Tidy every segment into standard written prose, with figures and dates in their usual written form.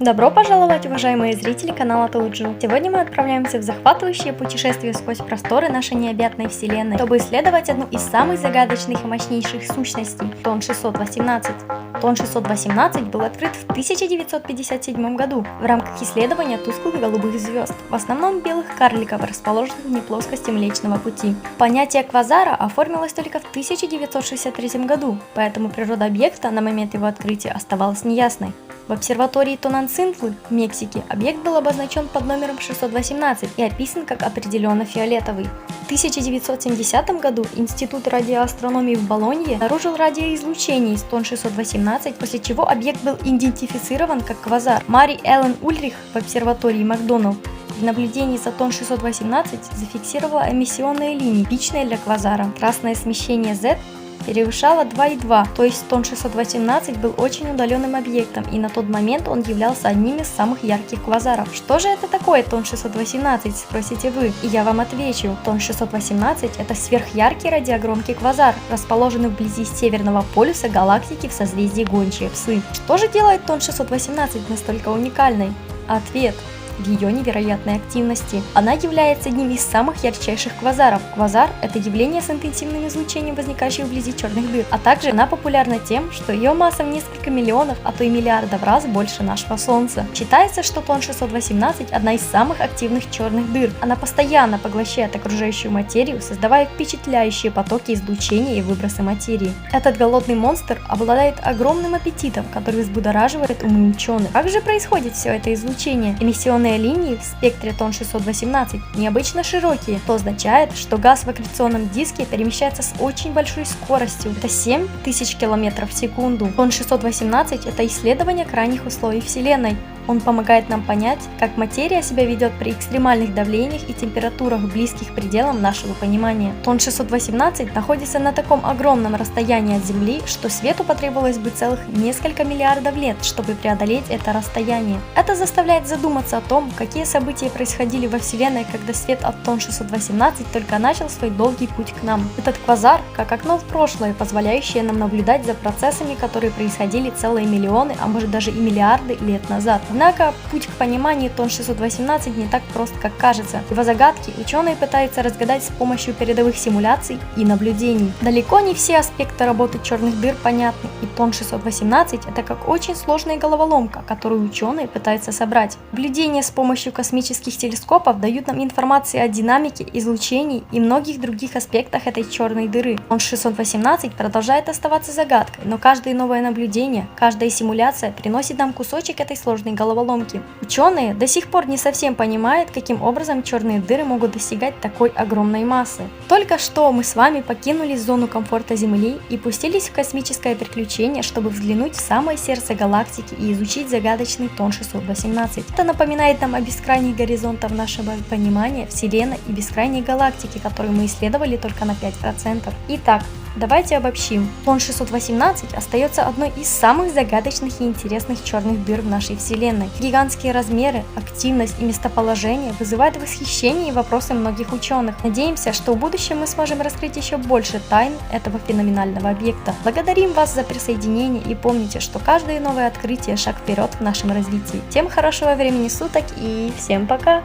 Добро пожаловать, уважаемые зрители канала Толджу. Сегодня мы отправляемся в захватывающее путешествие сквозь просторы нашей необъятной вселенной, чтобы исследовать одну из самых загадочных и мощнейших сущностей – Тон 618. Тон 618 был открыт в 1957 году в рамках исследования тусклых голубых звезд, в основном белых карликов, расположенных вне плоскости Млечного Пути. Понятие квазара оформилось только в 1963 году, поэтому природа объекта на момент его открытия оставалась неясной. В обсерватории Тонансинтлы в Мексике объект был обозначен под номером 618 и описан как определенно фиолетовый. В 1970 году Институт радиоастрономии в Болонье обнаружил радиоизлучение из Тон 618, после чего объект был идентифицирован как квазар. Мари Эллен Ульрих в обсерватории Макдоналд при наблюдении за Тон 618 зафиксировала эмиссионные линии, типичные для квазара. Красное смещение Z превышало 2,2, то есть Тон 618 был очень удаленным объектом, и на тот момент он являлся одним из самых ярких квазаров. Что же это такое Тон 618, спросите вы? И я вам отвечу. Тон 618 это сверхяркий радиогромкий квазар, расположенный вблизи северного полюса галактики в созвездии Гончие Псы. Что же делает Тон 618 настолько уникальной? Ответ – в ее невероятной активности. Она является одним из самых ярчайших квазаров. Квазар – это явление с интенсивным излучением, возникающее вблизи черных дыр, а также она популярна тем, что ее масса в несколько миллионов, а то и миллиардов раз больше нашего Солнца. Считается, что Тон 618 – одна из самых активных черных дыр. Она постоянно поглощает окружающую материю, создавая впечатляющие потоки излучения и выбросы материи. Этот голодный монстр обладает огромным аппетитом, который взбудораживает умы ученых. Как же происходит все это излучение? Эмиссионные линии в спектре Тон 618 необычно широкие, что означает, что газ в аккреционном диске перемещается с очень большой скоростью, это 7000 км в секунду. Тон 618 это исследование крайних условий Вселенной. Он помогает нам понять, как материя себя ведет при экстремальных давлениях и температурах, близких к пределам нашего понимания. Тон 618 находится на таком огромном расстоянии от Земли, что свету потребовалось бы целых несколько миллиардов лет, чтобы преодолеть это расстояние. Это заставляет задуматься о том, какие события происходили во Вселенной, когда свет от Тон 618 только начал свой долгий путь к нам. Этот квазар как окно в прошлое, позволяющее нам наблюдать за процессами, которые происходили целые миллионы, а может даже и миллиарды лет назад. Однако путь к пониманию Тон 618 не так прост, как кажется. Его загадки ученые пытаются разгадать с помощью передовых симуляций и наблюдений. Далеко не все аспекты работы черных дыр понятны, и Тон 618 это как очень сложная головоломка, которую ученые пытаются собрать. Наблюдения с помощью космических телескопов дают нам информацию о динамике, излучении и многих других аспектах этой черной дыры. Тон 618 продолжает оставаться загадкой, но каждое новое наблюдение, каждая симуляция приносит нам кусочек этой сложной головоломки. Ученые до сих пор не совсем понимают, каким образом черные дыры могут достигать такой огромной массы. Только что мы с вами покинули зону комфорта Земли и пустились в космическое приключение, чтобы взглянуть в самое сердце галактики и изучить загадочный Тон 618. Это напоминает нам о бескрайних горизонтах нашего понимания Вселенной и бескрайней галактики, которую мы исследовали только на 5%. Итак, давайте обобщим. Тон 618 остается одной из самых загадочных и интересных черных дыр в нашей Вселенной. Гигантские размеры, активность и местоположение вызывают восхищение и вопросы многих ученых. Надеемся, что в будущем мы сможем раскрыть еще больше тайн этого феноменального объекта. Благодарим вас за присоединение и помните, что каждое новое открытие – шаг вперед в нашем развитии. Всем хорошего времени суток и всем пока!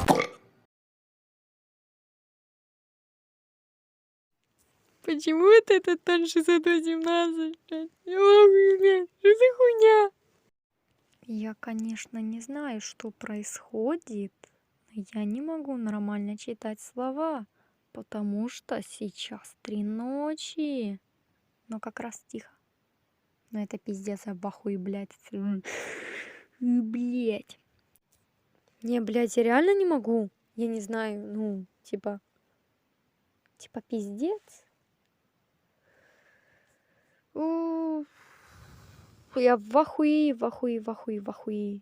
Почему это этот Тон 618, блядь? Не могу, блядь, что за хуйня? Я, конечно, не знаю, что происходит, но я не могу нормально читать слова, потому что сейчас 3 ночи. Но как раз тихо. Но это пиздец, я в ахуе, блядь. Блядь. Не, блядь, я реально не могу. Я не знаю, ну, типа пиздец. Я в ахуе, в ахуе, в ахуе, в ахуе.